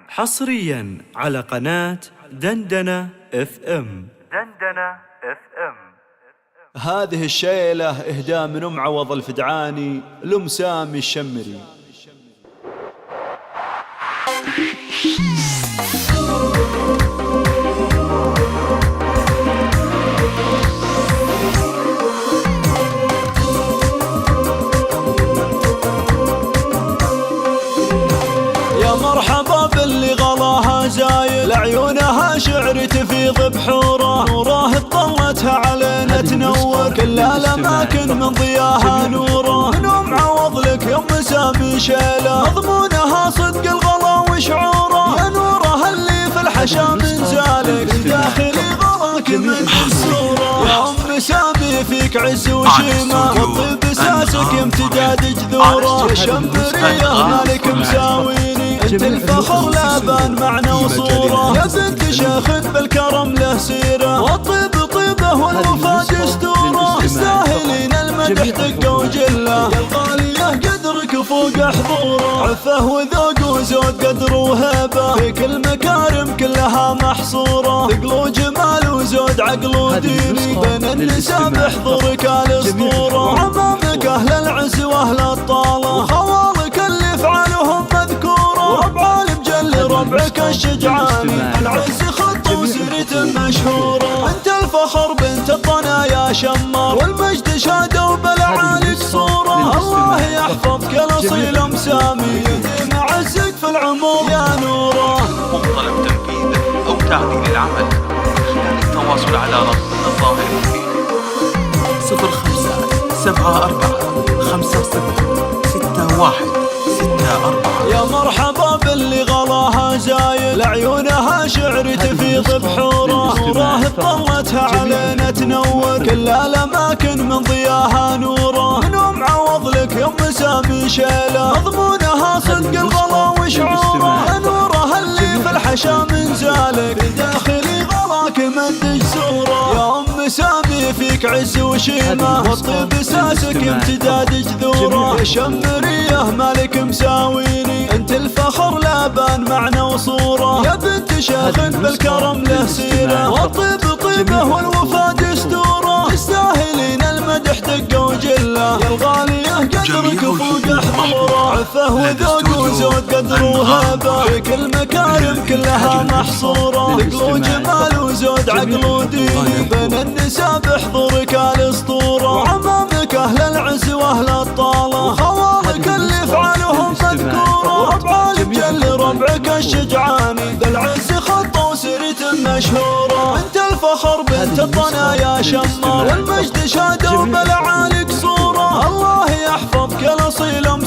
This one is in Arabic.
حصريا على قناة دندنة اف ام. هذه الشيلة إهداء من أم عوض الفدعاني لأم سامي الشمري. يا مرحبا باللي غلاها زايد، لعيونها شعر تفيض بحوره، نوره طلتها علينا تنور كل الأماكن من ضياها نوره. من أم عوض لك يا أم سامي شيلة، مضمونها صدق الغلا وشعوره، يا نورها اللي في الحشا من زالك، داخلي غلاك من الصورة. يا أم سامي فيك عز وشيمة، والطيب ساسك امتداد جذوره، يا شمرية مالك مساويني، انت الفخر لا بان معنى وصوره، يا بنت شيخ بالكرم له سيره، والطيب طيبه والوفا دستوره، تستاهلين المدح دقه وجله، يا الغاليه قدرك فوق حضوره، عفه وذوق وزود قدر وهبه، فيك المكارم كلها محصوره، ثقل وجمال وزود عقل وديني، بين النساء بحضورك الاسطوره، عمامك اهل العز واهل الطاله، وخوالك اللي افعالهم مذكوره، ربع المجل ربعك الشجعاني، العز خط وسيرته مشهوره، انت الفخر بنت الطنا يا شمار، والمجد شاده وبالعالي صوره، الله يحفظك الاصيل ام سامي، يديم عزك في العمر يا نوره. طلب تنفيذ او تعديل العمل خلال التواصل على رقم الظاهر فيه 0574506164. يا مرحبا باللي غلاها زايد، لعيونها شعر تفيض بحوره، نوره طلتها علينا تنور كل الأماكن من ضياها نوره. من أم عوض لك يا أم سامي شيلة، مضمونها صدق الغلا وشعوره، يا نورها اللي في الحشا من زالك، داخلي غلاك مد جسوره. يا أم سامي فيك عز وشيمة، والطيب ساسك امتداد جذوره، يا شمرية مالك مساويني، انت الفخر لا بان معنى وصوره، يا بنت شيخ بالكرم له سيره، والطيب طيبه والوفا دستوره، تستاهلين المدح دقه وجله، يا الغاليه قدرك فوق حضوره، عفه وذوق وزود قدر وهبه، فيك المكارم كلها محصوره، ثقل وجمال وزود عقل وديني، بين النساء بحضورك الاسطوره، وعمامك اهل العز واهل الطاله، وخوالك اللي افعالهم مذكوره، ربع المجل ربعك الشجعاني، ذا العز خط وسيرته مشهوره، انت الفخر بنت الطنا يا شمار، والمجد شاده وبالعالي صوره، الله يحفظك الاصيل ام